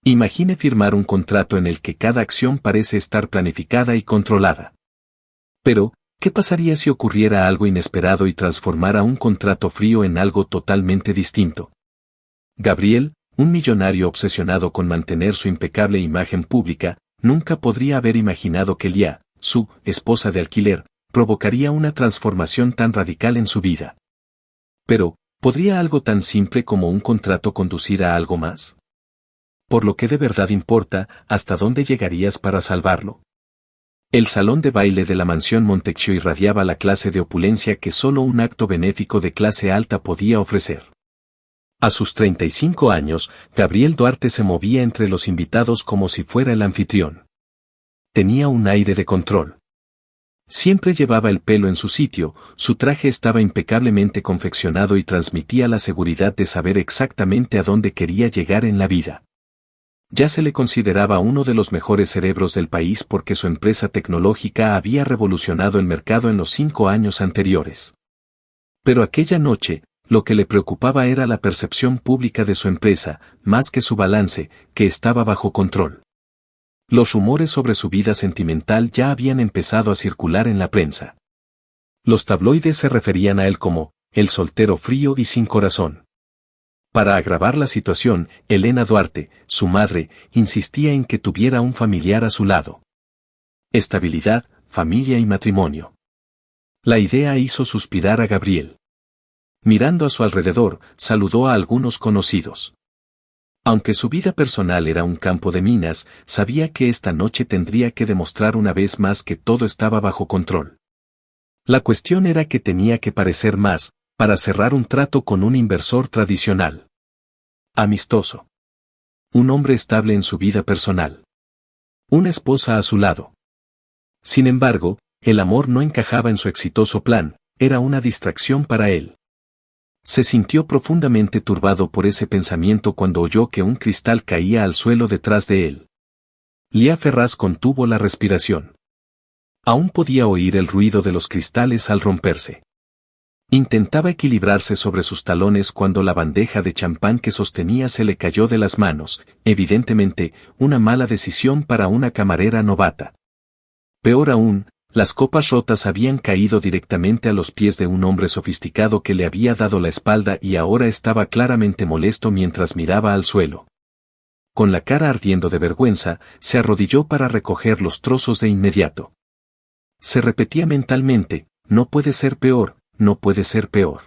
Imagine firmar un contrato en el que cada acción parece estar planificada y controlada. Pero, ¿qué pasaría si ocurriera algo inesperado y transformara un contrato frío en algo totalmente distinto? Gabriel, un millonario obsesionado con mantener su impecable imagen pública, nunca podría haber imaginado que Lia, su esposa de alquiler, provocaría una transformación tan radical en su vida. Pero, ¿podría algo tan simple como un contrato conducir a algo más? Por lo que de verdad importa, ¿hasta dónde llegarías para salvarlo? El salón de baile de la mansión Montecchio irradiaba la clase de opulencia que solo un acto benéfico de clase alta podía ofrecer. A sus 35 años, Gabriel Duarte se movía entre los invitados como si fuera el anfitrión. Tenía un aire de control. Siempre llevaba el pelo en su sitio, su traje estaba impecablemente confeccionado y transmitía la seguridad de saber exactamente a dónde quería llegar en la vida. Ya se le consideraba uno de los mejores cerebros del país porque su empresa tecnológica había revolucionado el mercado en los 5 años anteriores. Pero aquella noche, lo que le preocupaba era la percepción pública de su empresa, más que su balance, que estaba bajo control. Los rumores sobre su vida sentimental ya habían empezado a circular en la prensa. Los tabloides se referían a él como, el soltero frío y sin corazón. Para agravar la situación, Elena Duarte, su madre, insistía en que tuviera un familiar a su lado. Estabilidad, familia y matrimonio. La idea hizo suspirar a Gabriel. Mirando a su alrededor, saludó a algunos conocidos. Aunque su vida personal era un campo de minas, sabía que esta noche tendría que demostrar una vez más que todo estaba bajo control. La cuestión era que tenía que parecer más, para cerrar un trato con un inversor tradicional. Amistoso. Un hombre estable en su vida personal. Una esposa a su lado. Sin embargo, el amor no encajaba en su exitoso plan, era una distracción para él. Se sintió profundamente turbado por ese pensamiento cuando oyó que un cristal caía al suelo detrás de él. Lia Ferraz contuvo la respiración. Aún podía oír el ruido de los cristales al romperse. Intentaba equilibrarse sobre sus talones cuando la bandeja de champán que sostenía se le cayó de las manos, evidentemente, una mala decisión para una camarera novata. Peor aún, las copas rotas habían caído directamente a los pies de un hombre sofisticado que le había dado la espalda y ahora estaba claramente molesto mientras miraba al suelo. Con la cara ardiendo de vergüenza, se arrodilló para recoger los trozos de inmediato. Se repetía mentalmente, no puede ser peor, no puede ser peor.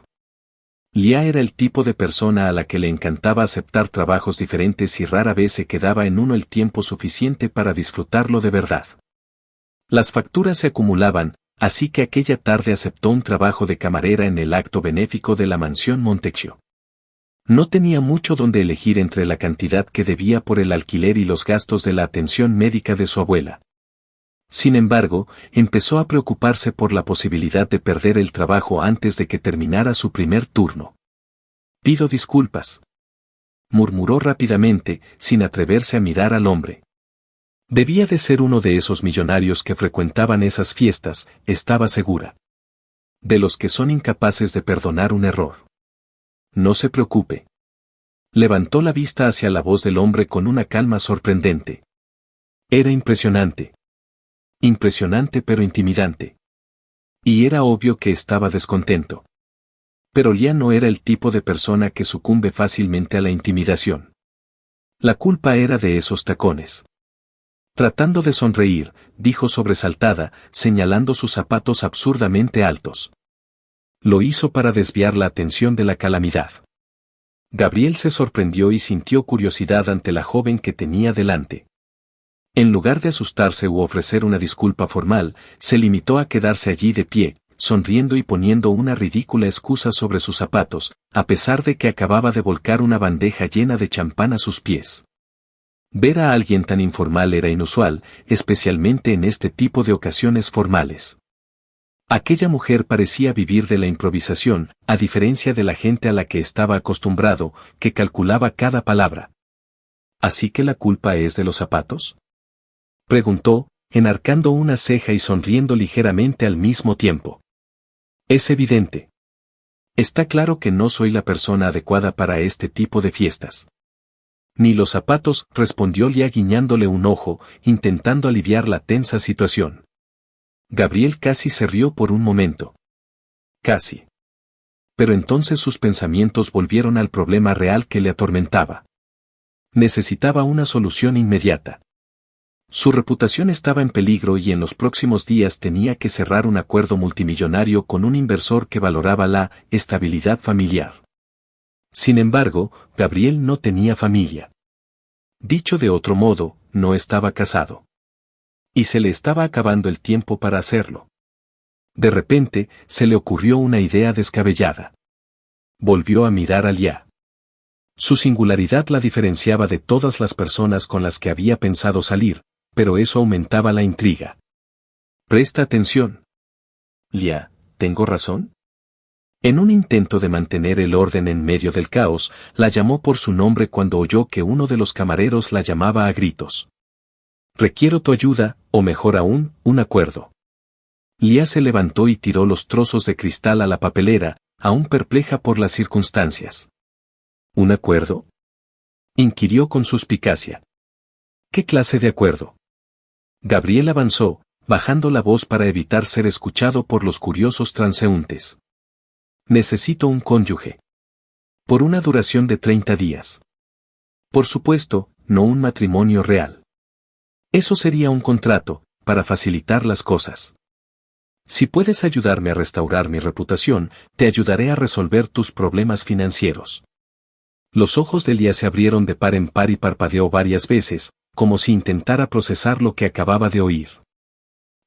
Lia era el tipo de persona a la que le encantaba aceptar trabajos diferentes y rara vez se quedaba en uno el tiempo suficiente para disfrutarlo de verdad. Las facturas se acumulaban, así que aquella tarde aceptó un trabajo de camarera en el acto benéfico de la mansión Montecchio. No tenía mucho donde elegir entre la cantidad que debía por el alquiler y los gastos de la atención médica de su abuela. Sin embargo, empezó a preocuparse por la posibilidad de perder el trabajo antes de que terminara su primer turno. «Pido disculpas», murmuró rápidamente, sin atreverse a mirar al hombre. Debía de ser uno de esos millonarios que frecuentaban esas fiestas, estaba segura. De los que son incapaces de perdonar un error. No se preocupe. Levantó la vista hacia la voz del hombre con una calma sorprendente. Era impresionante. Impresionante pero intimidante. Y era obvio que estaba descontento. Pero Lia no era el tipo de persona que sucumbe fácilmente a la intimidación. La culpa era de esos tacones. Tratando de sonreír, dijo sobresaltada, señalando sus zapatos absurdamente altos. Lo hizo para desviar la atención de la calamidad. Gabriel se sorprendió y sintió curiosidad ante la joven que tenía delante. En lugar de asustarse u ofrecer una disculpa formal, se limitó a quedarse allí de pie, sonriendo y poniendo una ridícula excusa sobre sus zapatos, a pesar de que acababa de volcar una bandeja llena de champán a sus pies. Ver a alguien tan informal era inusual, especialmente en este tipo de ocasiones formales. Aquella mujer parecía vivir de la improvisación, a diferencia de la gente a la que estaba acostumbrado, que calculaba cada palabra. ¿Así que la culpa es de los zapatos?, preguntó, enarcando una ceja y sonriendo ligeramente al mismo tiempo. Es evidente. Está claro que no soy la persona adecuada para este tipo de fiestas. Ni los zapatos, respondió Lía guiñándole un ojo, intentando aliviar la tensa situación. Gabriel casi se rió por un momento. Casi. Pero entonces sus pensamientos volvieron al problema real que le atormentaba. Necesitaba una solución inmediata. Su reputación estaba en peligro y en los próximos días tenía que cerrar un acuerdo multimillonario con un inversor que valoraba la estabilidad familiar. Sin embargo, Gabriel no tenía familia. Dicho de otro modo, no estaba casado. Y se le estaba acabando el tiempo para hacerlo. De repente, se le ocurrió una idea descabellada. Volvió a mirar a Lía. Su singularidad la diferenciaba de todas las personas con las que había pensado salir, pero eso aumentaba la intriga. Presta atención. Lía, ¿tengo razón? En un intento de mantener el orden en medio del caos, la llamó por su nombre cuando oyó que uno de los camareros la llamaba a gritos. Requiero tu ayuda, o mejor aún, un acuerdo. Lía se levantó y tiró los trozos de cristal a la papelera, aún perpleja por las circunstancias. ¿Un acuerdo? Inquirió con suspicacia. ¿Qué clase de acuerdo? Gabriel avanzó, bajando la voz para evitar ser escuchado por los curiosos transeúntes. Necesito un cónyuge. Por una duración de 30 días. Por supuesto, no un matrimonio real. Eso sería un contrato, para facilitar las cosas. Si puedes ayudarme a restaurar mi reputación, te ayudaré a resolver tus problemas financieros. Los ojos de Lía se abrieron de par en par y parpadeó varias veces, como si intentara procesar lo que acababa de oír.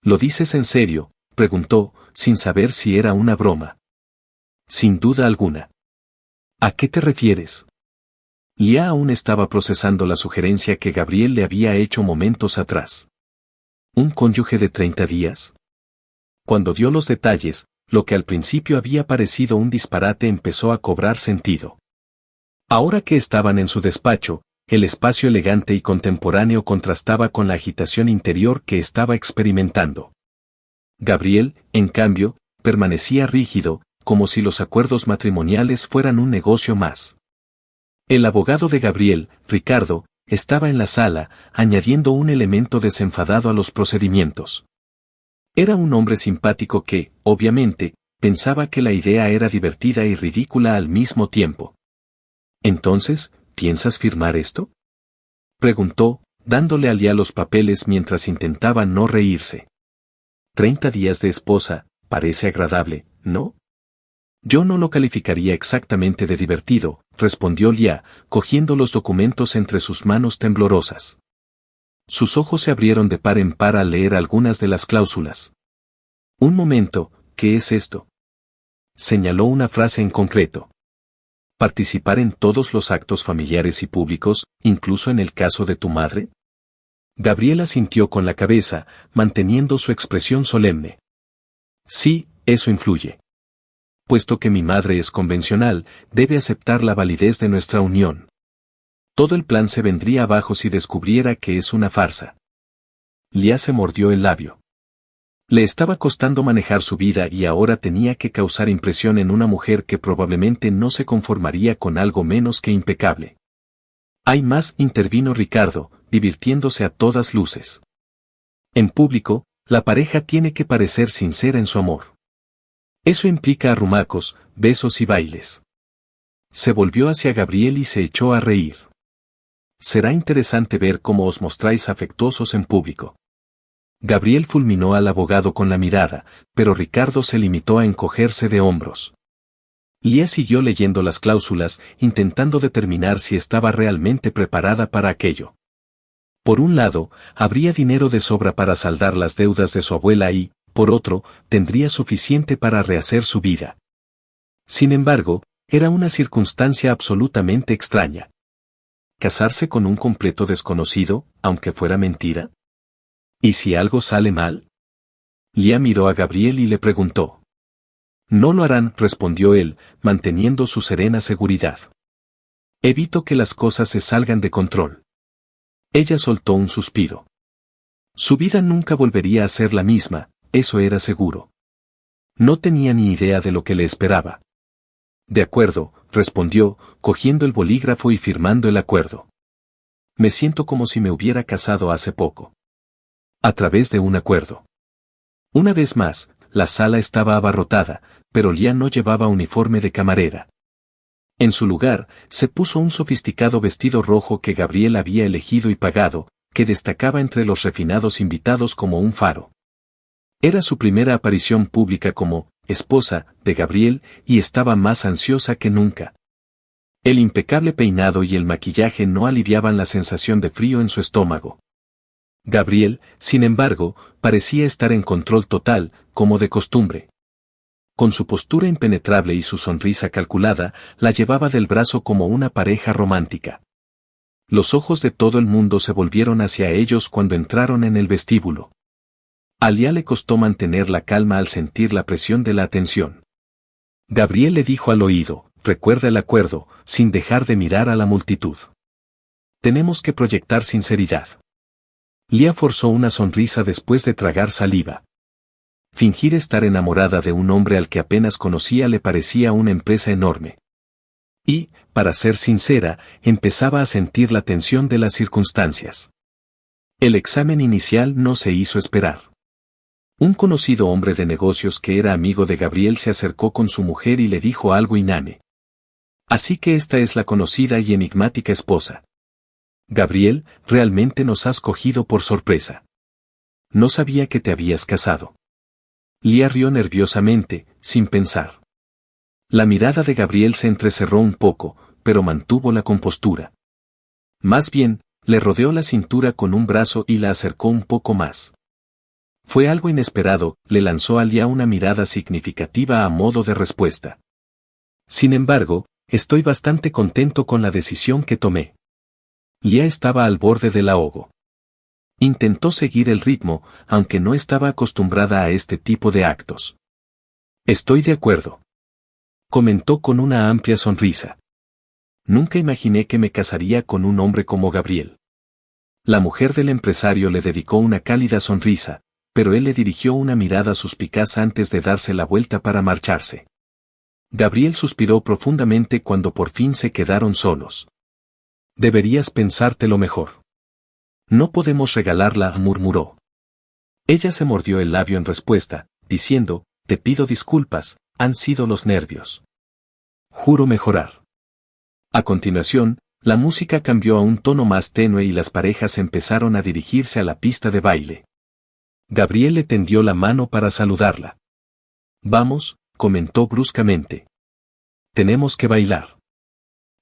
¿Lo dices en serio?, preguntó, sin saber si era una broma. Sin duda alguna. ¿A qué te refieres? Lía aún estaba procesando la sugerencia que Gabriel le había hecho momentos atrás. ¿Un cónyuge de 30 días? Cuando dio los detalles, lo que al principio había parecido un disparate empezó a cobrar sentido. Ahora que estaban en su despacho, el espacio elegante y contemporáneo contrastaba con la agitación interior que estaba experimentando. Gabriel, en cambio, permanecía rígido, como si los acuerdos matrimoniales fueran un negocio más. El abogado de Gabriel, Ricardo, estaba en la sala, añadiendo un elemento desenfadado a los procedimientos. Era un hombre simpático que, obviamente, pensaba que la idea era divertida y ridícula al mismo tiempo. Entonces, ¿piensas firmar esto?, preguntó, dándole a Lía los papeles mientras intentaba no reírse. 30 días de esposa, parece agradable, ¿no? Yo no lo calificaría exactamente de divertido, respondió Lía, cogiendo los documentos entre sus manos temblorosas. Sus ojos se abrieron de par en par al leer algunas de las cláusulas. Un momento, ¿qué es esto?, señaló una frase en concreto. ¿Participar en todos los actos familiares y públicos, incluso en el caso de tu madre? Gabriela asintió con la cabeza, manteniendo su expresión solemne. Sí, eso influye. Puesto que mi madre es convencional, debe aceptar la validez de nuestra unión. Todo el plan se vendría abajo si descubriera que es una farsa. Lía se mordió el labio. Le estaba costando manejar su vida y ahora tenía que causar impresión en una mujer que probablemente no se conformaría con algo menos que impecable. Hay más, intervino Ricardo, divirtiéndose a todas luces. En público, la pareja tiene que parecer sincera en su amor. Eso implica arrumacos, besos y bailes. Se volvió hacia Gabriel y se echó a reír. Será interesante ver cómo os mostráis afectuosos en público. Gabriel fulminó al abogado con la mirada, pero Ricardo se limitó a encogerse de hombros. Lía siguió leyendo las cláusulas, intentando determinar si estaba realmente preparada para aquello. Por un lado, habría dinero de sobra para saldar las deudas de su abuela y, por otro, tendría suficiente para rehacer su vida. Sin embargo, era una circunstancia absolutamente extraña. ¿Casarse con un completo desconocido, aunque fuera mentira? ¿Y si algo sale mal? Lía miró a Gabriel y le preguntó. No lo harán, respondió él, manteniendo su serena seguridad. Evito que las cosas se salgan de control. Ella soltó un suspiro. Su vida nunca volvería a ser la misma, eso era seguro. No tenía ni idea de lo que le esperaba. De acuerdo, respondió, cogiendo el bolígrafo y firmando el acuerdo. Me siento como si me hubiera casado hace poco. A través de un acuerdo. Una vez más, la sala estaba abarrotada, pero Lia no llevaba uniforme de camarera. En su lugar, se puso un sofisticado vestido rojo que Gabriel había elegido y pagado, que destacaba entre los refinados invitados como un faro. Era su primera aparición pública como esposa de Gabriel y estaba más ansiosa que nunca. El impecable peinado y el maquillaje no aliviaban la sensación de frío en su estómago. Gabriel, sin embargo, parecía estar en control total, como de costumbre. Con su postura impenetrable y su sonrisa calculada, la llevaba del brazo como una pareja romántica. Los ojos de todo el mundo se volvieron hacia ellos cuando entraron en el vestíbulo. A Lia le costó mantener la calma al sentir la presión de la atención. Gabriel le dijo al oído, recuerda el acuerdo, sin dejar de mirar a la multitud. Tenemos que proyectar sinceridad. Lia forzó una sonrisa después de tragar saliva. Fingir estar enamorada de un hombre al que apenas conocía le parecía una empresa enorme. Y, para ser sincera, empezaba a sentir la tensión de las circunstancias. El examen inicial no se hizo esperar. Un conocido hombre de negocios que era amigo de Gabriel se acercó con su mujer y le dijo algo inane. Así que esta es la conocida y enigmática esposa. Gabriel, realmente nos has cogido por sorpresa. No sabía que te habías casado. Lia rió nerviosamente, sin pensar. La mirada de Gabriel se entrecerró un poco, pero mantuvo la compostura. Más bien, le rodeó la cintura con un brazo y la acercó un poco más. Fue algo inesperado, le lanzó a Lia una mirada significativa a modo de respuesta. Sin embargo, estoy bastante contento con la decisión que tomé. Lia estaba al borde del ahogo. Intentó seguir el ritmo, aunque no estaba acostumbrada a este tipo de actos. Estoy de acuerdo. Comentó con una amplia sonrisa. Nunca imaginé que me casaría con un hombre como Gabriel. La mujer del empresario le dedicó una cálida sonrisa, pero él le dirigió una mirada suspicaz antes de darse la vuelta para marcharse. Gabriel suspiró profundamente cuando por fin se quedaron solos. Deberías pensártelo mejor. No podemos regalarla, murmuró. Ella se mordió el labio en respuesta, diciendo, te pido disculpas, han sido los nervios. Juro mejorar. A continuación, la música cambió a un tono más tenue y las parejas empezaron a dirigirse a la pista de baile. Gabriel le tendió la mano para saludarla. Vamos, comentó bruscamente. Tenemos que bailar.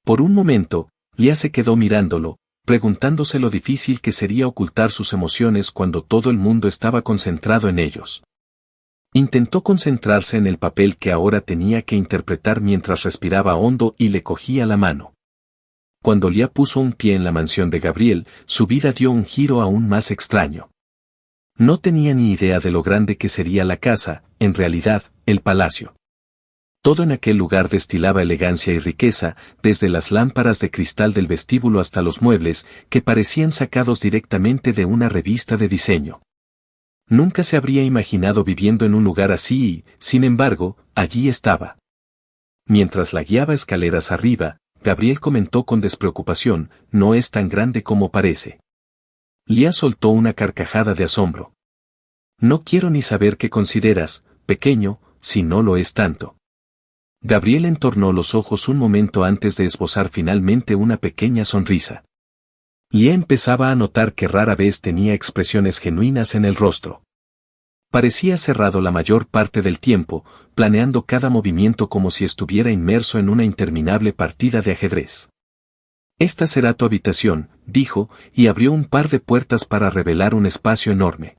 Por un momento, Lia se quedó mirándolo, preguntándose lo difícil que sería ocultar sus emociones cuando todo el mundo estaba concentrado en ellos. Intentó concentrarse en el papel que ahora tenía que interpretar mientras respiraba hondo y le cogía la mano. Cuando Lia puso un pie en la mansión de Gabriel, su vida dio un giro aún más extraño. No tenía ni idea de lo grande que sería la casa, en realidad, el palacio. Todo en aquel lugar destilaba elegancia y riqueza, desde las lámparas de cristal del vestíbulo hasta los muebles, que parecían sacados directamente de una revista de diseño. Nunca se habría imaginado viviendo en un lugar así y, sin embargo, allí estaba. Mientras la guiaba escaleras arriba, Gabriel comentó con despreocupación, no es tan grande como parece. Lia soltó una carcajada de asombro. No quiero ni saber qué consideras, pequeño, si no lo es tanto. Gabriel entornó los ojos un momento antes de esbozar finalmente una pequeña sonrisa. Lia empezaba a notar que rara vez tenía expresiones genuinas en el rostro. Parecía cerrado la mayor parte del tiempo, planeando cada movimiento como si estuviera inmerso en una interminable partida de ajedrez. Esta será tu habitación, dijo, y abrió un par de puertas para revelar un espacio enorme.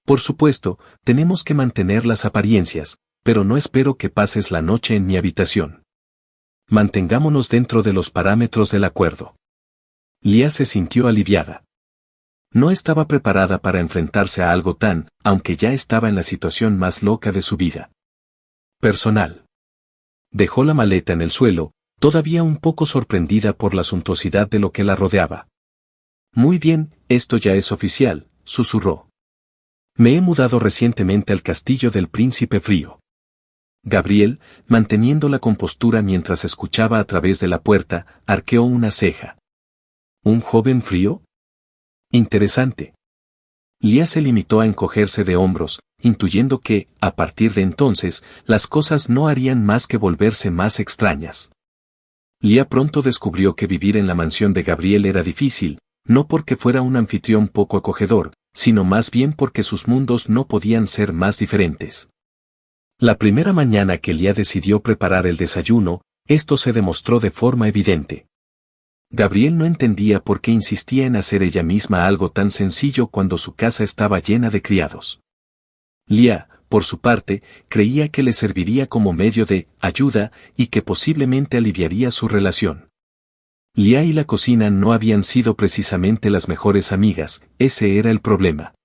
Por supuesto, tenemos que mantener las apariencias, pero no espero que pases la noche en mi habitación. Mantengámonos dentro de los parámetros del acuerdo. Lia se sintió aliviada. No estaba preparada para enfrentarse a algo tan, aunque ya estaba en la situación más loca de su vida. Personal. Dejó la maleta en el suelo, todavía un poco sorprendida por la suntuosidad de lo que la rodeaba. Muy bien, esto ya es oficial, susurró. Me he mudado recientemente al castillo del Príncipe Frío. Gabriel, manteniendo la compostura mientras escuchaba a través de la puerta, arqueó una ceja. ¿Un joven frío? Interesante. Lía se limitó a encogerse de hombros, intuyendo que, a partir de entonces, las cosas no harían más que volverse más extrañas. Lía pronto descubrió que vivir en la mansión de Gabriel era difícil, no porque fuera un anfitrión poco acogedor, sino más bien porque sus mundos no podían ser más diferentes. La primera mañana que Lía decidió preparar el desayuno, esto se demostró de forma evidente. Gabriel no entendía por qué insistía en hacer ella misma algo tan sencillo cuando su casa estaba llena de criados. Lía, por su parte, creía que le serviría como medio de ayuda y que posiblemente aliviaría su relación. Lía y la cocina no habían sido precisamente las mejores amigas, ese era el problema.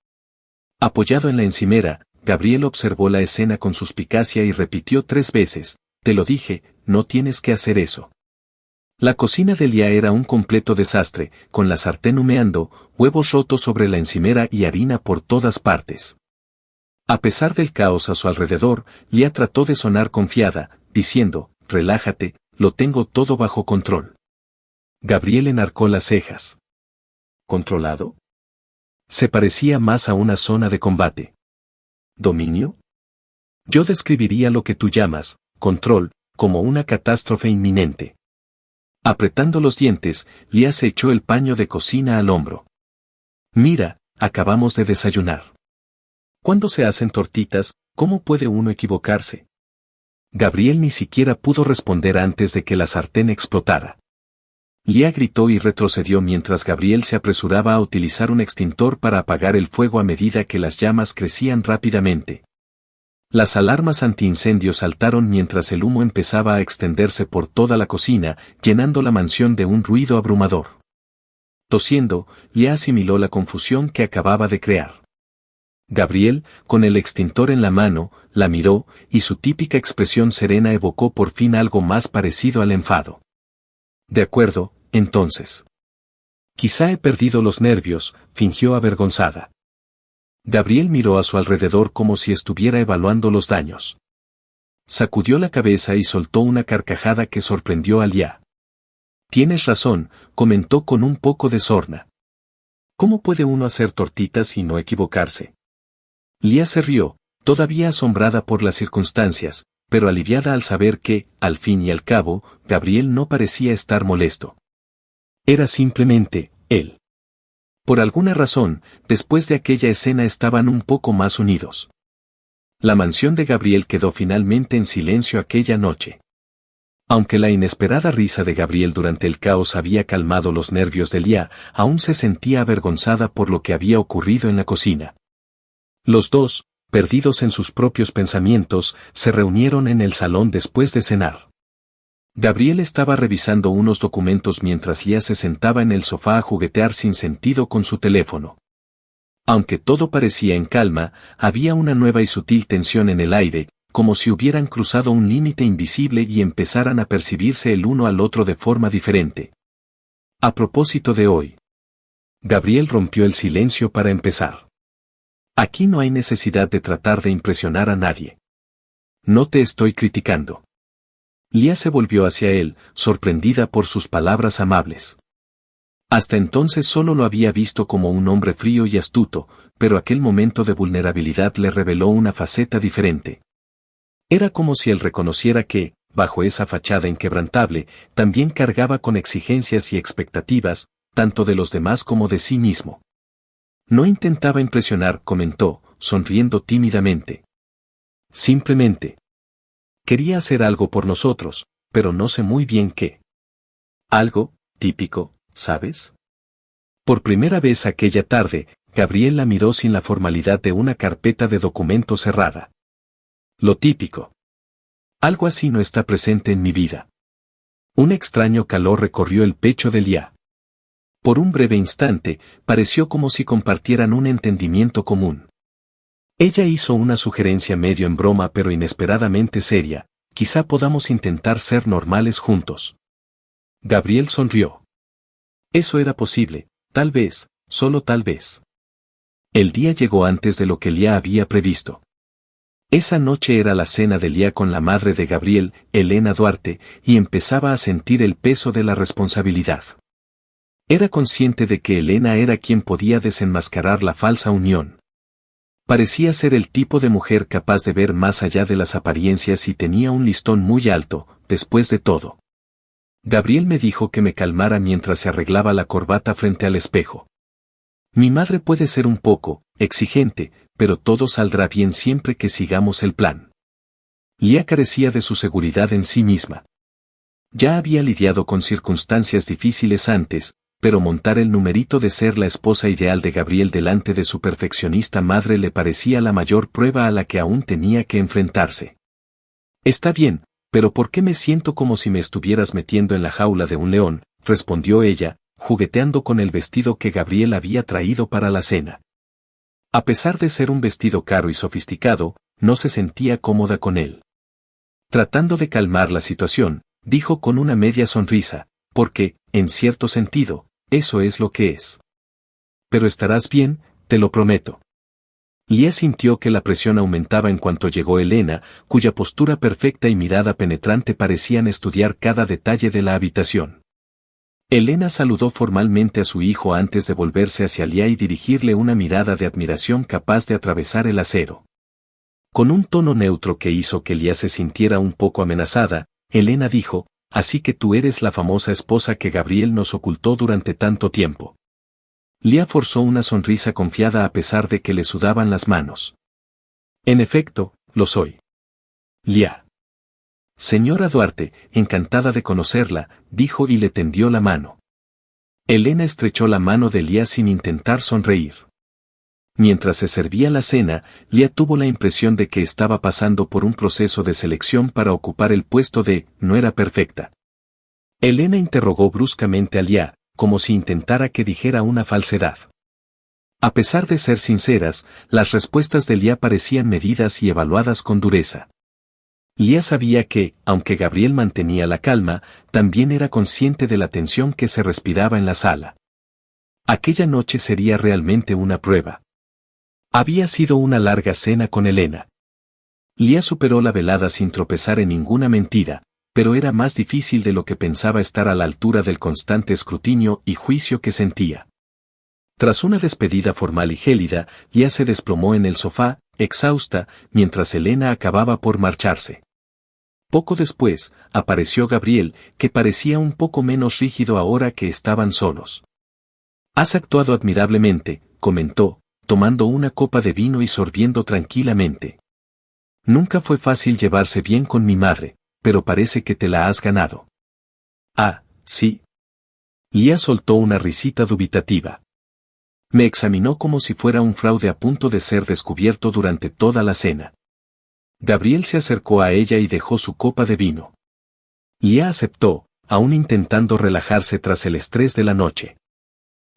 Apoyado en la encimera, Gabriel observó la escena con suspicacia y repitió 3 veces, «Te lo dije, no tienes que hacer eso». La cocina de Lía era un completo desastre, con la sartén humeando, huevos rotos sobre la encimera y harina por todas partes. A pesar del caos a su alrededor, Lía trató de sonar confiada, diciendo, «Relájate, lo tengo todo bajo control». Gabriel enarcó las cejas. ¿Controlado? Se parecía más a una zona de combate. ¿Dominio? Yo describiría lo que tú llamas, control, como una catástrofe inminente. Apretando los dientes, Lía se echó el paño de cocina al hombro. Mira, acabamos de desayunar. Cuando se hacen tortitas, ¿cómo puede uno equivocarse? Gabriel ni siquiera pudo responder antes de que la sartén explotara. Lía gritó y retrocedió mientras Gabriel se apresuraba a utilizar un extintor para apagar el fuego a medida que las llamas crecían rápidamente. Las alarmas antiincendios saltaron mientras el humo empezaba a extenderse por toda la cocina, llenando la mansión de un ruido abrumador. Tosiendo, Lía asimiló la confusión que acababa de crear. Gabriel, con el extintor en la mano, la miró, y su típica expresión serena evocó por fin algo más parecido al enfado. De acuerdo, entonces. Quizá he perdido los nervios, fingió avergonzada. Gabriel miró a su alrededor como si estuviera evaluando los daños. Sacudió la cabeza y soltó una carcajada que sorprendió a Lía. Tienes razón, comentó con un poco de sorna. ¿Cómo puede uno hacer tortitas y no equivocarse? Lía se rió, todavía asombrada por las circunstancias, pero aliviada al saber que, al fin y al cabo, Gabriel no parecía estar molesto. Era simplemente, él. Por alguna razón, después de aquella escena estaban un poco más unidos. La mansión de Gabriel quedó finalmente en silencio aquella noche. Aunque la inesperada risa de Gabriel durante el caos había calmado los nervios de Lía, aún se sentía avergonzada por lo que había ocurrido en la cocina. Los dos, perdidos en sus propios pensamientos, se reunieron en el salón después de cenar. Gabriel estaba revisando unos documentos mientras Lía se sentaba en el sofá a juguetear sin sentido con su teléfono. Aunque todo parecía en calma, había una nueva y sutil tensión en el aire, como si hubieran cruzado un límite invisible y empezaran a percibirse el uno al otro de forma diferente. A propósito de hoy. Gabriel rompió el silencio para empezar. Aquí no hay necesidad de tratar de impresionar a nadie. No te estoy criticando. Lía se volvió hacia él, sorprendida por sus palabras amables. Hasta entonces solo lo había visto como un hombre frío y astuto, pero aquel momento de vulnerabilidad le reveló una faceta diferente. Era como si él reconociera que, bajo esa fachada inquebrantable, también cargaba con exigencias y expectativas, tanto de los demás como de sí mismo. No intentaba impresionar, comentó, sonriendo tímidamente. Simplemente. Quería hacer algo por nosotros, pero no sé muy bien qué. Algo, típico, ¿sabes? Por primera vez aquella tarde, Gabriel la miró sin la formalidad de una carpeta de documentos cerrada. Lo típico. Algo así no está presente en mi vida. Un extraño calor recorrió el pecho de Lía. Por un breve instante, pareció como si compartieran un entendimiento común. Ella hizo una sugerencia medio en broma pero inesperadamente seria, quizá podamos intentar ser normales juntos. Gabriel sonrió. Eso era posible, tal vez, solo tal vez. El día llegó antes de lo que Lía había previsto. Esa noche era la cena de Lía con la madre de Gabriel, Elena Duarte, y empezaba a sentir el peso de la responsabilidad. Era consciente de que Elena era quien podía desenmascarar la falsa unión. Parecía ser el tipo de mujer capaz de ver más allá de las apariencias y tenía un listón muy alto, después de todo. Gabriel me dijo que me calmara mientras se arreglaba la corbata frente al espejo. Mi madre puede ser un poco exigente, pero todo saldrá bien siempre que sigamos el plan. Lía carecía de su seguridad en sí misma. Ya había lidiado con circunstancias difíciles antes, pero montar el numerito de ser la esposa ideal de Gabriel delante de su perfeccionista madre le parecía la mayor prueba a la que aún tenía que enfrentarse. Está bien, pero ¿por qué me siento como si me estuvieras metiendo en la jaula de un león?, respondió ella, jugueteando con el vestido que Gabriel había traído para la cena. A pesar de ser un vestido caro y sofisticado, no se sentía cómoda con él. Tratando de calmar la situación, dijo con una media sonrisa, porque, en cierto sentido, eso es lo que es. Pero estarás bien, te lo prometo. Lía sintió que la presión aumentaba en cuanto llegó Elena, cuya postura perfecta y mirada penetrante parecían estudiar cada detalle de la habitación. Elena saludó formalmente a su hijo antes de volverse hacia Lía y dirigirle una mirada de admiración capaz de atravesar el acero. Con un tono neutro que hizo que Lía se sintiera un poco amenazada, Elena dijo: «Así que tú eres la famosa esposa que Gabriel nos ocultó durante tanto tiempo». Lía forzó una sonrisa confiada a pesar de que le sudaban las manos. «En efecto, lo soy». «Lía». «Señora Duarte, encantada de conocerla», dijo y le tendió la mano. Elena estrechó la mano de Lía sin intentar sonreír. Mientras se servía la cena, Lía tuvo la impresión de que estaba pasando por un proceso de selección para ocupar el puesto de «no era perfecta». Elena interrogó bruscamente a Lía, como si intentara que dijera una falsedad. A pesar de ser sinceras, las respuestas de Lía parecían medidas y evaluadas con dureza. Lía sabía que, aunque Gabriel mantenía la calma, también era consciente de la tensión que se respiraba en la sala. Aquella noche sería realmente una prueba. Había sido una larga cena con Elena. Lía superó la velada sin tropezar en ninguna mentira, pero era más difícil de lo que pensaba estar a la altura del constante escrutinio y juicio que sentía. Tras una despedida formal y gélida, Lía se desplomó en el sofá, exhausta, mientras Elena acababa por marcharse. Poco después, apareció Gabriel, que parecía un poco menos rígido ahora que estaban solos. «Has actuado admirablemente», comentó, tomando una copa de vino y sorbiendo tranquilamente. «Nunca fue fácil llevarse bien con mi madre, pero parece que te la has ganado». «Ah, sí». Lía soltó una risita dubitativa. Me examinó como si fuera un fraude a punto de ser descubierto durante toda la cena. Gabriel se acercó a ella y dejó su copa de vino. Lía aceptó, aún intentando relajarse tras el estrés de la noche.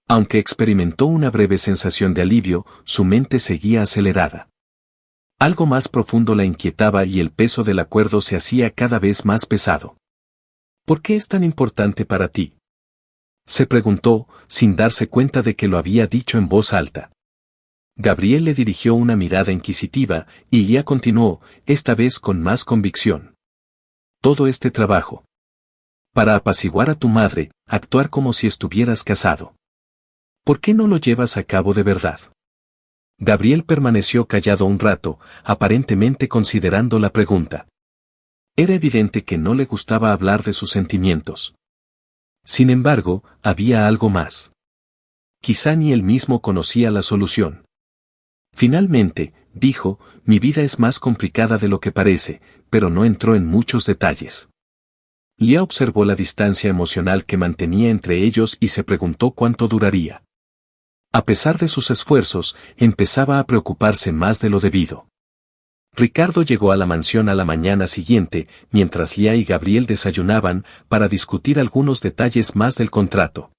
Aunque experimentó una breve sensación de alivio, su mente seguía acelerada. Algo más profundo la inquietaba y el peso del acuerdo se hacía cada vez más pesado. «¿Por qué es tan importante para ti?», se preguntó, sin darse cuenta de que lo había dicho en voz alta. Gabriel le dirigió una mirada inquisitiva, y Lía continuó, esta vez con más convicción. «Todo este trabajo. Para apaciguar a tu madre, actuar como si estuvieras casado. ¿Por qué no lo llevas a cabo de verdad?». Gabriel permaneció callado un rato, aparentemente considerando la pregunta. Era evidente que no le gustaba hablar de sus sentimientos. Sin embargo, había algo más. Quizá ni él mismo conocía la solución. Finalmente, dijo, «Mi vida es más complicada de lo que parece», pero no entró en muchos detalles. Lía observó la distancia emocional que mantenía entre ellos y se preguntó cuánto duraría. A pesar de sus esfuerzos, empezaba a preocuparse más de lo debido. Ricardo llegó a la mansión a la mañana siguiente, mientras Lía y Gabriel desayunaban, para discutir algunos detalles más del contrato.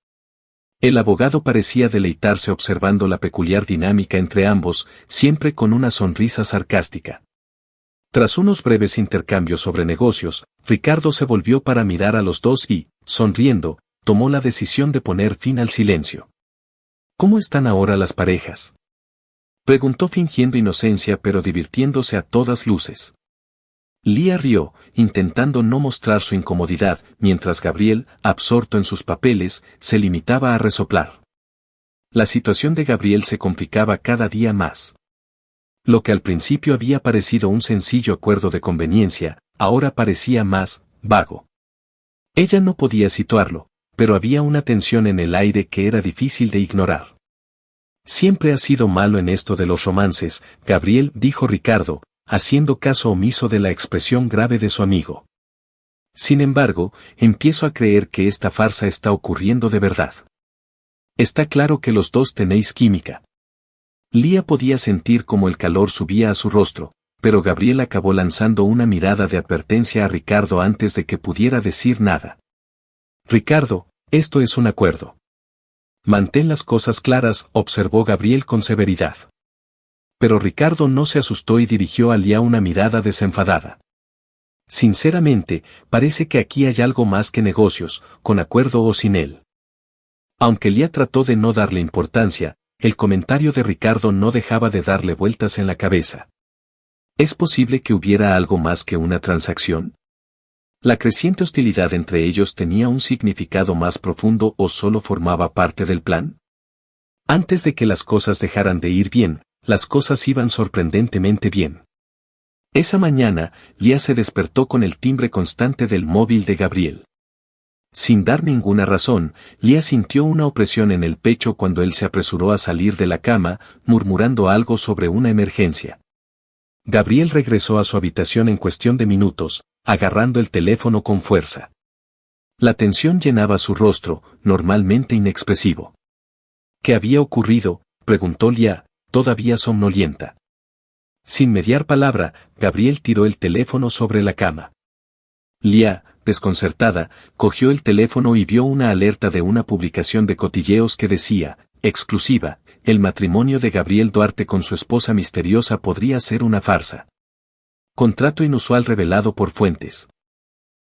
El abogado parecía deleitarse observando la peculiar dinámica entre ambos, siempre con una sonrisa sarcástica. Tras unos breves intercambios sobre negocios, Ricardo se volvió para mirar a los dos y, sonriendo, tomó la decisión de poner fin al silencio. «¿Cómo están ahora las parejas?», preguntó fingiendo inocencia pero divirtiéndose a todas luces. Lía rió, intentando no mostrar su incomodidad, mientras Gabriel, absorto en sus papeles, se limitaba a resoplar. La situación de Gabriel se complicaba cada día más. Lo que al principio había parecido un sencillo acuerdo de conveniencia, ahora parecía más vago. Ella no podía situarlo, pero había una tensión en el aire que era difícil de ignorar. Siempre has sido malo en esto de los romances, Gabriel, dijo Ricardo, haciendo caso omiso de la expresión grave de su amigo. Sin embargo, empiezo a creer que esta farsa está ocurriendo de verdad. Está claro que los dos tenéis química. Lía podía sentir cómo el calor subía a su rostro, pero Gabriel acabó lanzando una mirada de advertencia a Ricardo antes de que pudiera decir nada. Ricardo, esto es un acuerdo. Mantén las cosas claras, observó Gabriel con severidad. Pero Ricardo no se asustó y dirigió a Lía una mirada desenfadada. Sinceramente, parece que aquí hay algo más que negocios, con acuerdo o sin él. Aunque Lía trató de no darle importancia, el comentario de Ricardo no dejaba de darle vueltas en la cabeza. ¿Es posible que hubiera algo más que una transacción? ¿La creciente hostilidad entre ellos tenía un significado más profundo o solo formaba parte del plan? Antes de que las cosas dejaran de ir bien, las cosas iban sorprendentemente bien. Esa mañana, Lía se despertó con el timbre constante del móvil de Gabriel. Sin dar ninguna razón, Lía sintió una opresión en el pecho cuando él se apresuró a salir de la cama, murmurando algo sobre una emergencia. Gabriel regresó a su habitación en cuestión de minutos, agarrando el teléfono con fuerza. La tensión llenaba su rostro, normalmente inexpresivo. ¿Qué había ocurrido?, preguntó Lía, todavía somnolienta. Sin mediar palabra, Gabriel tiró el teléfono sobre la cama. Lía, desconcertada, cogió el teléfono y vio una alerta de una publicación de cotilleos que decía, exclusiva, el matrimonio de Gabriel Duarte con su esposa misteriosa podría ser una farsa. Contrato inusual revelado por fuentes.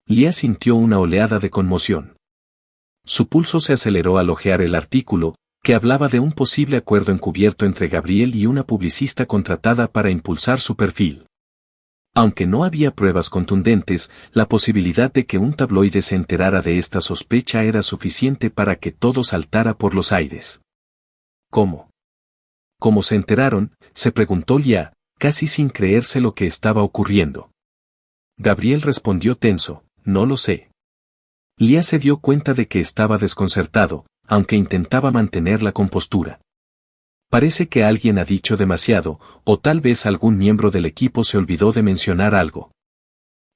Lía sintió una oleada de conmoción. Su pulso se aceleró al hojear el artículo, que hablaba de un posible acuerdo encubierto entre Gabriel y una publicista contratada para impulsar su perfil. Aunque no había pruebas contundentes, la posibilidad de que un tabloide se enterara de esta sospecha era suficiente para que todo saltara por los aires. ¿Cómo? ¿Cómo se enteraron?, se preguntó Lía, casi sin creerse lo que estaba ocurriendo. Gabriel respondió tenso, no lo sé. Lía se dio cuenta de que estaba desconcertado, aunque intentaba mantener la compostura. Parece que alguien ha dicho demasiado, o tal vez algún miembro del equipo se olvidó de mencionar algo.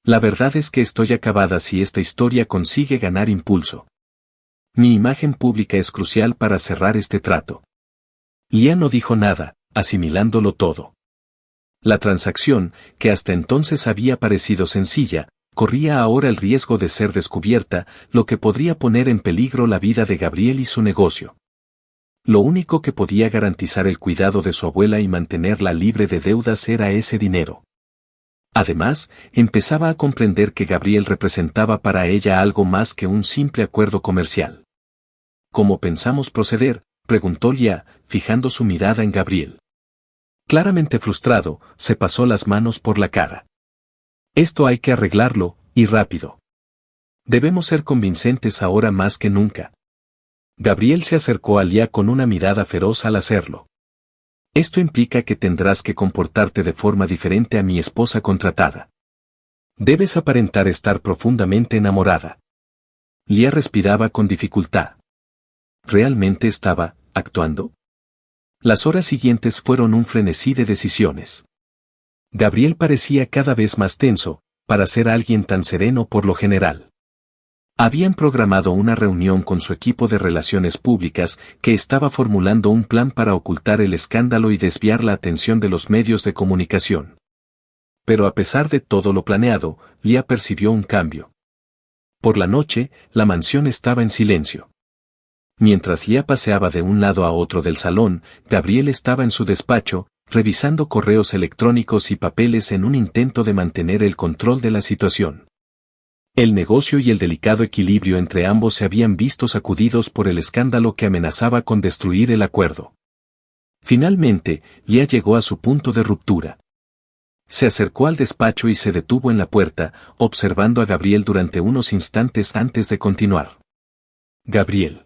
La verdad es que estoy acabada si esta historia consigue ganar impulso. Mi imagen pública es crucial para cerrar este trato. Lía no dijo nada, asimilándolo todo. La transacción, que hasta entonces había parecido sencilla, corría ahora el riesgo de ser descubierta, lo que podría poner en peligro la vida de Gabriel y su negocio. Lo único que podía garantizar el cuidado de su abuela y mantenerla libre de deudas era ese dinero. Además, empezaba a comprender que Gabriel representaba para ella algo más que un simple acuerdo comercial. ¿Cómo pensamos proceder?, preguntó Lía, fijando su mirada en Gabriel. Claramente frustrado, se pasó las manos por la cara. Esto hay que arreglarlo, y rápido. Debemos ser convincentes ahora más que nunca. Gabriel se acercó a Lía con una mirada feroz al hacerlo. Esto implica que tendrás que comportarte de forma diferente a mi esposa contratada. Debes aparentar estar profundamente enamorada. Lía respiraba con dificultad. ¿Realmente estaba actuando? Las horas siguientes fueron un frenesí de decisiones. Gabriel parecía cada vez más tenso, para ser alguien tan sereno por lo general. Habían programado una reunión con su equipo de relaciones públicas que estaba formulando un plan para ocultar el escándalo y desviar la atención de los medios de comunicación. Pero a pesar de todo lo planeado, Lía percibió un cambio. Por la noche, la mansión estaba en silencio. Mientras Lía paseaba de un lado a otro del salón, Gabriel estaba en su despacho, revisando correos electrónicos y papeles en un intento de mantener el control de la situación. El negocio y el delicado equilibrio entre ambos se habían visto sacudidos por el escándalo que amenazaba con destruir el acuerdo. Finalmente, Lía llegó a su punto de ruptura. Se acercó al despacho y se detuvo en la puerta, observando a Gabriel durante unos instantes antes de continuar. Gabriel.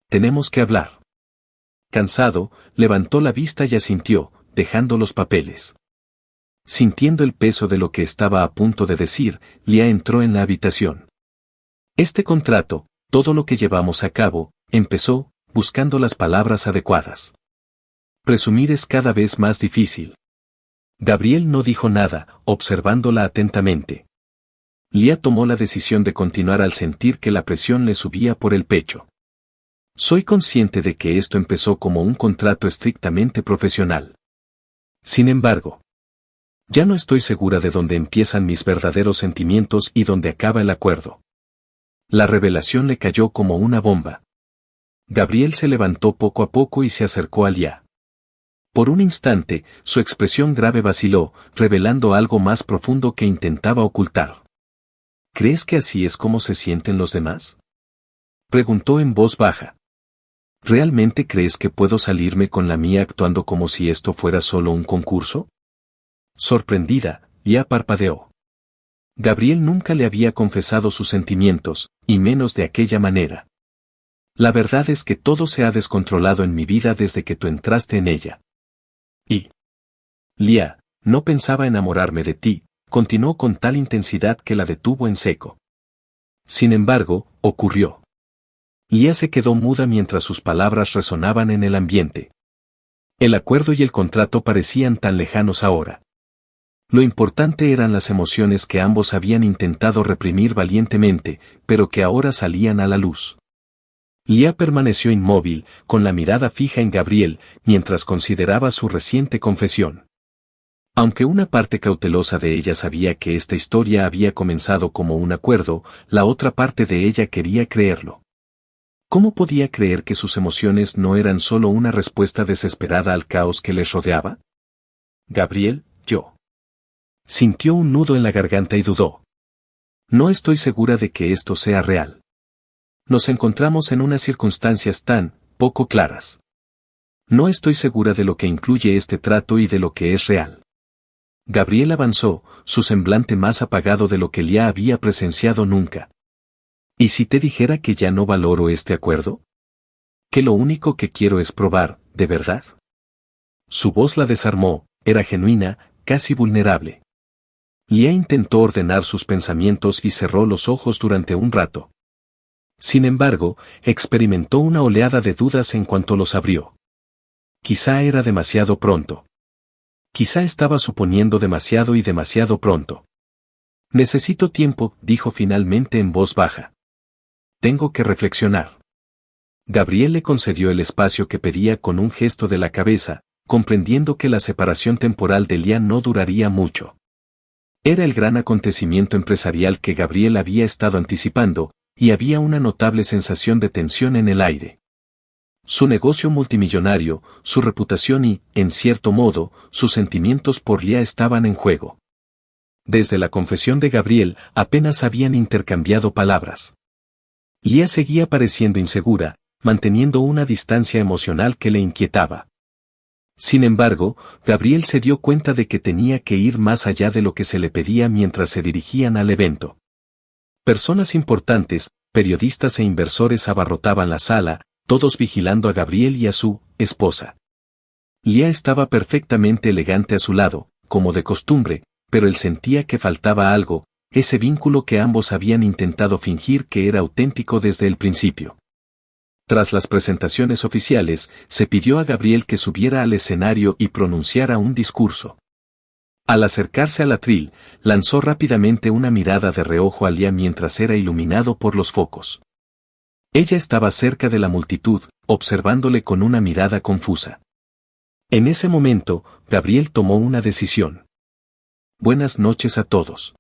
Tenemos que hablar. Cansado, levantó la vista y asintió, dejando los papeles. Sintiendo el peso de lo que estaba a punto de decir, Lia entró en la habitación. Este contrato, todo lo que llevamos a cabo, empezó, buscando las palabras adecuadas. Presumir es cada vez más difícil. Gabriel no dijo nada, observándola atentamente. Lia tomó la decisión de continuar al sentir que la presión le subía por el pecho. Soy consciente de que esto empezó como un contrato estrictamente profesional. Sin embargo, ya no estoy segura de dónde empiezan mis verdaderos sentimientos y dónde acaba el acuerdo. La revelación le cayó como una bomba. Gabriel se levantó poco a poco y se acercó a Lia. Por un instante, su expresión grave vaciló, revelando algo más profundo que intentaba ocultar. ¿Crees que así es como se sienten los demás?, preguntó en voz baja. ¿Realmente crees que puedo salirme con la mía actuando como si esto fuera solo un concurso? Sorprendida, Lia parpadeó. Gabriel nunca le había confesado sus sentimientos, y menos de aquella manera. La verdad es que todo se ha descontrolado en mi vida desde que tú entraste en ella. Y Lia, no pensaba enamorarme de ti, continuó con tal intensidad que la detuvo en seco. Sin embargo, ocurrió. Lia se quedó muda mientras sus palabras resonaban en el ambiente. El acuerdo y el contrato parecían tan lejanos ahora. Lo importante eran las emociones que ambos habían intentado reprimir valientemente, pero que ahora salían a la luz. Lia permaneció inmóvil, con la mirada fija en Gabriel, mientras consideraba su reciente confesión. Aunque una parte cautelosa de ella sabía que esta historia había comenzado como un acuerdo, la otra parte de ella quería creerlo. ¿Cómo podía creer que sus emociones no eran solo una respuesta desesperada al caos que les rodeaba? Gabriel, yo. Sintió un nudo en la garganta y dudó. No estoy segura de que esto sea real. Nos encontramos en unas circunstancias tan poco claras. No estoy segura de lo que incluye este trato y de lo que es real. Gabriel avanzó, su semblante más apagado de lo que Lia había presenciado nunca. ¿Y si te dijera que ya no valoro este acuerdo? Que lo único que quiero es probar, ¿de verdad? Su voz la desarmó, era genuina, casi vulnerable. Lia intentó ordenar sus pensamientos y cerró los ojos durante un rato. Sin embargo, experimentó una oleada de dudas en cuanto los abrió. Quizá era demasiado pronto. Quizá estaba suponiendo demasiado y demasiado pronto. Necesito tiempo, dijo finalmente en voz baja. Tengo que reflexionar. Gabriel le concedió el espacio que pedía con un gesto de la cabeza, comprendiendo que la separación temporal de Lia no duraría mucho. Era el gran acontecimiento empresarial que Gabriel había estado anticipando, y había una notable sensación de tensión en el aire. Su negocio multimillonario, su reputación y, en cierto modo, sus sentimientos por Lia estaban en juego. Desde la confesión de Gabriel, apenas habían intercambiado palabras. Lia seguía pareciendo insegura, manteniendo una distancia emocional que le inquietaba. Sin embargo, Gabriel se dio cuenta de que tenía que ir más allá de lo que se le pedía mientras se dirigían al evento. Personas importantes, periodistas e inversores abarrotaban la sala, todos vigilando a Gabriel y a su esposa. Lia estaba perfectamente elegante a su lado, como de costumbre, pero él sentía que faltaba algo, ese vínculo que ambos habían intentado fingir que era auténtico desde el principio. Tras las presentaciones oficiales, se pidió a Gabriel que subiera al escenario y pronunciara un discurso. Al acercarse al atril, lanzó rápidamente una mirada de reojo a Lia mientras era iluminado por los focos. Ella estaba cerca de la multitud, observándole con una mirada confusa. En ese momento, Gabriel tomó una decisión. Buenas noches a todos.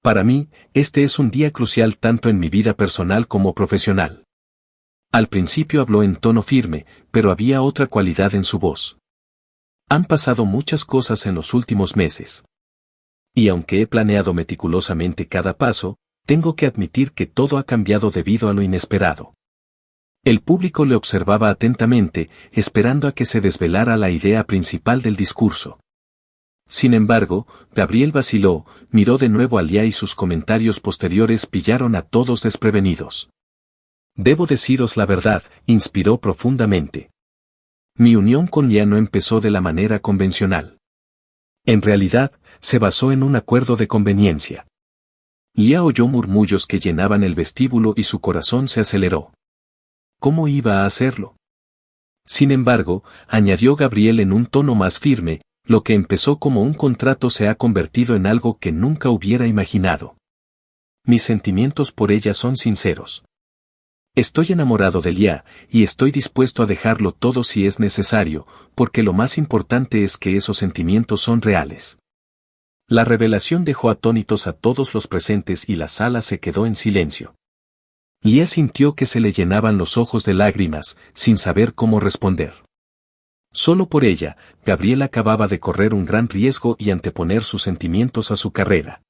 Para mí, este es un día crucial tanto en mi vida personal como profesional. Al principio habló en tono firme, pero había otra cualidad en su voz. Han pasado muchas cosas en los últimos meses. Y aunque he planeado meticulosamente cada paso, tengo que admitir que todo ha cambiado debido a lo inesperado. El público le observaba atentamente, esperando a que se desvelara la idea principal del discurso. Sin embargo, Gabriel vaciló, miró de nuevo a Lía y sus comentarios posteriores pillaron a todos desprevenidos. Debo deciros la verdad, inspiró profundamente. Mi unión con Lía no empezó de la manera convencional. En realidad, se basó en un acuerdo de conveniencia. Lía oyó murmullos que llenaban el vestíbulo y su corazón se aceleró. ¿Cómo iba a hacerlo? Sin embargo, añadió Gabriel en un tono más firme, lo que empezó como un contrato se ha convertido en algo que nunca hubiera imaginado. Mis sentimientos por ella son sinceros. Estoy enamorado de Lía, y estoy dispuesto a dejarlo todo si es necesario, porque lo más importante es que esos sentimientos son reales. La revelación dejó atónitos a todos los presentes y la sala se quedó en silencio. Lía sintió que se le llenaban los ojos de lágrimas, sin saber cómo responder. Solo por ella, Gabriel acababa de correr un gran riesgo y anteponer sus sentimientos a su carrera.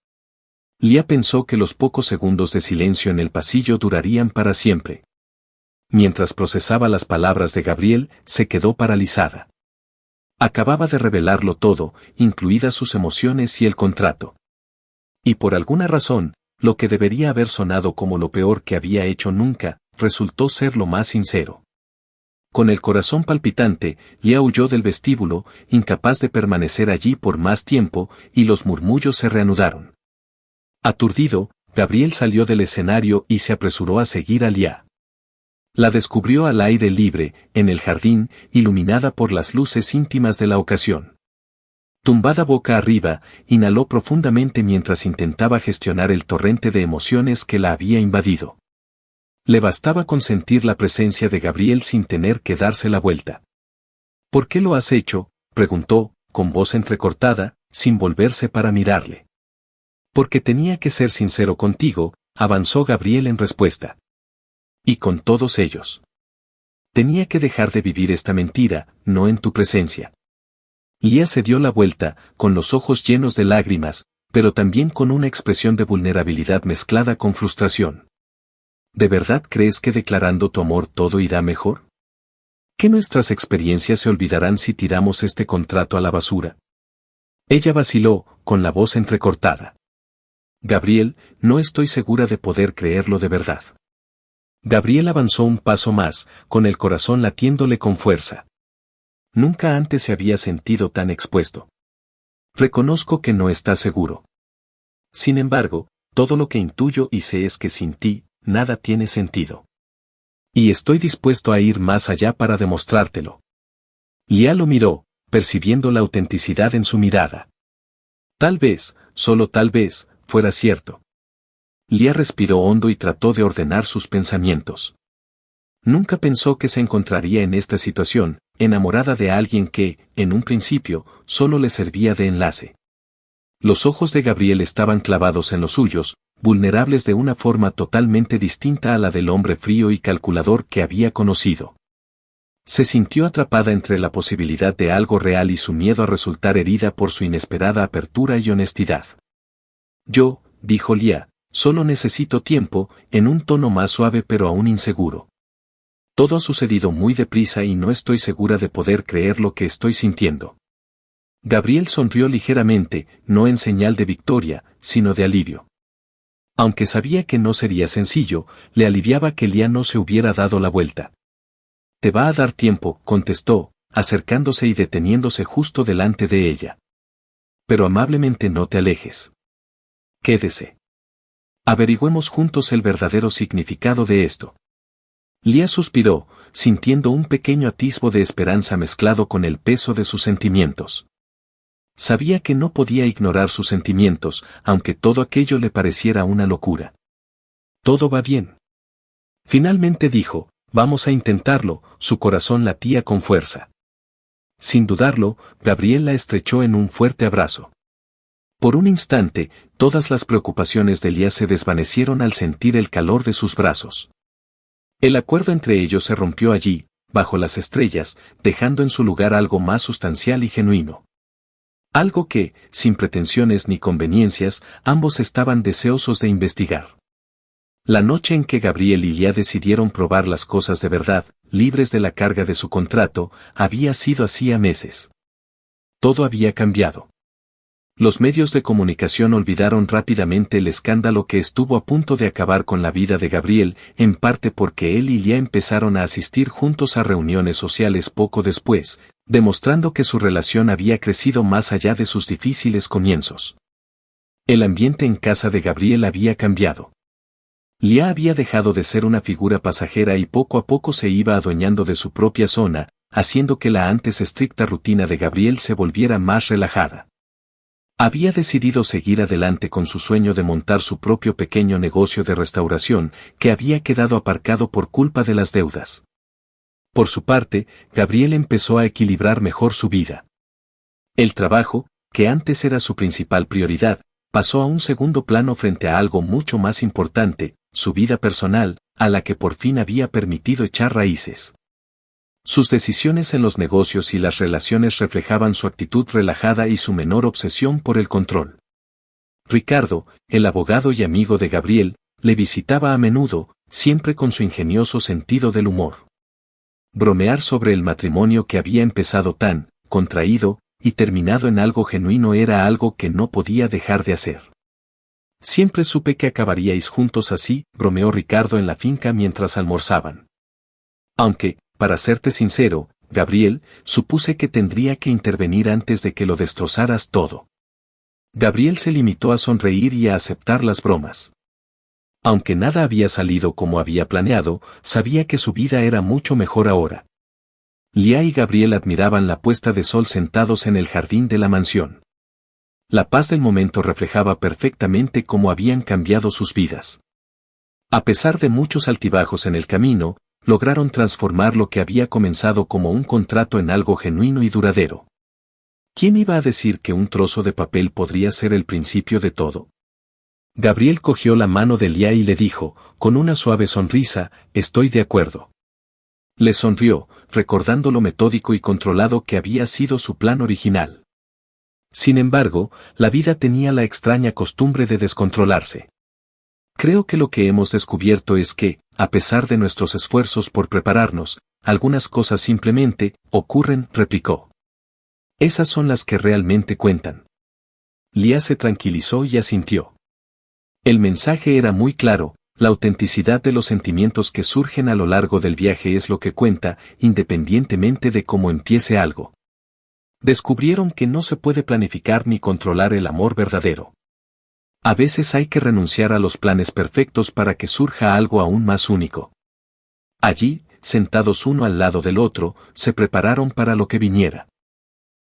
Lía pensó que los pocos segundos de silencio en el pasillo durarían para siempre. Mientras procesaba las palabras de Gabriel, se quedó paralizada. Acababa de revelarlo todo, incluidas sus emociones y el contrato. Y por alguna razón, lo que debería haber sonado como lo peor que había hecho nunca, resultó ser lo más sincero. Con el corazón palpitante, Lía huyó del vestíbulo, incapaz de permanecer allí por más tiempo, y los murmullos se reanudaron. Aturdido, Gabriel salió del escenario y se apresuró a seguir a Lía. La descubrió al aire libre, en el jardín, iluminada por las luces íntimas de la ocasión. Tumbada boca arriba, inhaló profundamente mientras intentaba gestionar el torrente de emociones que la había invadido. Le bastaba con sentir la presencia de Gabriel sin tener que darse la vuelta. ¿Por qué lo has hecho?, preguntó, con voz entrecortada, sin volverse para mirarle. Porque tenía que ser sincero contigo, avanzó Gabriel en respuesta. Y con todos ellos. Tenía que dejar de vivir esta mentira, no en tu presencia. Lía se dio la vuelta, con los ojos llenos de lágrimas, pero también con una expresión de vulnerabilidad mezclada con frustración. ¿De verdad crees que declarando tu amor todo irá mejor? ¿Que nuestras experiencias se olvidarán si tiramos este contrato a la basura? Ella vaciló, con la voz entrecortada. Gabriel, no estoy segura de poder creerlo de verdad. Gabriel avanzó un paso más, con el corazón latiéndole con fuerza. Nunca antes se había sentido tan expuesto. Reconozco que no estás seguro. Sin embargo, todo lo que intuyo y sé es que sin ti, nada tiene sentido. Y estoy dispuesto a ir más allá para demostrártelo. Lía lo miró, percibiendo la autenticidad en su mirada. Tal vez, solo tal vez, fuera cierto. Lía respiró hondo y trató de ordenar sus pensamientos. Nunca pensó que se encontraría en esta situación, enamorada de alguien que, en un principio, solo le servía de enlace. Los ojos de Gabriel estaban clavados en los suyos, vulnerables de una forma totalmente distinta a la del hombre frío y calculador que había conocido. Se sintió atrapada entre la posibilidad de algo real y su miedo a resultar herida por su inesperada apertura y honestidad. Yo, dijo Lía, solo necesito tiempo, en un tono más suave pero aún inseguro. Todo ha sucedido muy deprisa y no estoy segura de poder creer lo que estoy sintiendo. Gabriel sonrió ligeramente, no en señal de victoria, sino de alivio. Aunque sabía que no sería sencillo, le aliviaba que Lía no se hubiera dado la vuelta. Te va a dar tiempo, contestó, acercándose y deteniéndose justo delante de ella. Pero amablemente no te alejes. Quédese. Averigüemos juntos el verdadero significado de esto. Lía suspiró, sintiendo un pequeño atisbo de esperanza mezclado con el peso de sus sentimientos. Sabía que no podía ignorar sus sentimientos, aunque todo aquello le pareciera una locura. Todo va bien. Finalmente dijo, vamos a intentarlo, su corazón latía con fuerza. Sin dudarlo, Gabriel la estrechó en un fuerte abrazo. Por un instante, todas las preocupaciones de Lía se desvanecieron al sentir el calor de sus brazos. El acuerdo entre ellos se rompió allí, bajo las estrellas, dejando en su lugar algo más sustancial y genuino. Algo que, sin pretensiones ni conveniencias, ambos estaban deseosos de investigar. La noche en que Gabriel y Lía decidieron probar las cosas de verdad, libres de la carga de su contrato, había sido hacía meses. Todo había cambiado. Los medios de comunicación olvidaron rápidamente el escándalo que estuvo a punto de acabar con la vida de Gabriel, en parte porque él y Lia empezaron a asistir juntos a reuniones sociales poco después, demostrando que su relación había crecido más allá de sus difíciles comienzos. El ambiente en casa de Gabriel había cambiado. Lia había dejado de ser una figura pasajera y poco a poco se iba adueñando de su propia zona, haciendo que la antes estricta rutina de Gabriel se volviera más relajada. Había decidido seguir adelante con su sueño de montar su propio pequeño negocio de restauración, que había quedado aparcado por culpa de las deudas. Por su parte, Gabriel empezó a equilibrar mejor su vida. El trabajo, que antes era su principal prioridad, pasó a un segundo plano frente a algo mucho más importante, su vida personal, a la que por fin había permitido echar raíces. Sus decisiones en los negocios y las relaciones reflejaban su actitud relajada y su menor obsesión por el control. Ricardo, el abogado y amigo de Gabriel, le visitaba a menudo, siempre con su ingenioso sentido del humor. Bromear sobre el matrimonio que había empezado tan contraído y terminado en algo genuino era algo que no podía dejar de hacer. Siempre supe que acabaríais juntos así, bromeó Ricardo en la finca mientras almorzaban. Aunque, para serte sincero, Gabriel, supuse que tendría que intervenir antes de que lo destrozaras todo. Gabriel se limitó a sonreír y a aceptar las bromas. Aunque nada había salido como había planeado, sabía que su vida era mucho mejor ahora. Lia y Gabriel admiraban la puesta de sol sentados en el jardín de la mansión. La paz del momento reflejaba perfectamente cómo habían cambiado sus vidas. A pesar de muchos altibajos en el camino, lograron transformar lo que había comenzado como un contrato en algo genuino y duradero. ¿Quién iba a decir que un trozo de papel podría ser el principio de todo? Gabriel cogió la mano de Lia y le dijo, con una suave sonrisa, estoy de acuerdo. Le sonrió, recordando lo metódico y controlado que había sido su plan original. Sin embargo, la vida tenía la extraña costumbre de descontrolarse. Creo que lo que hemos descubierto es que, a pesar de nuestros esfuerzos por prepararnos, algunas cosas simplemente ocurren, replicó. Esas son las que realmente cuentan. Lia se tranquilizó y asintió. El mensaje era muy claro, la autenticidad de los sentimientos que surgen a lo largo del viaje es lo que cuenta, independientemente de cómo empiece algo. Descubrieron que no se puede planificar ni controlar el amor verdadero. A veces hay que renunciar a los planes perfectos para que surja algo aún más único. Allí, sentados uno al lado del otro, se prepararon para lo que viniera.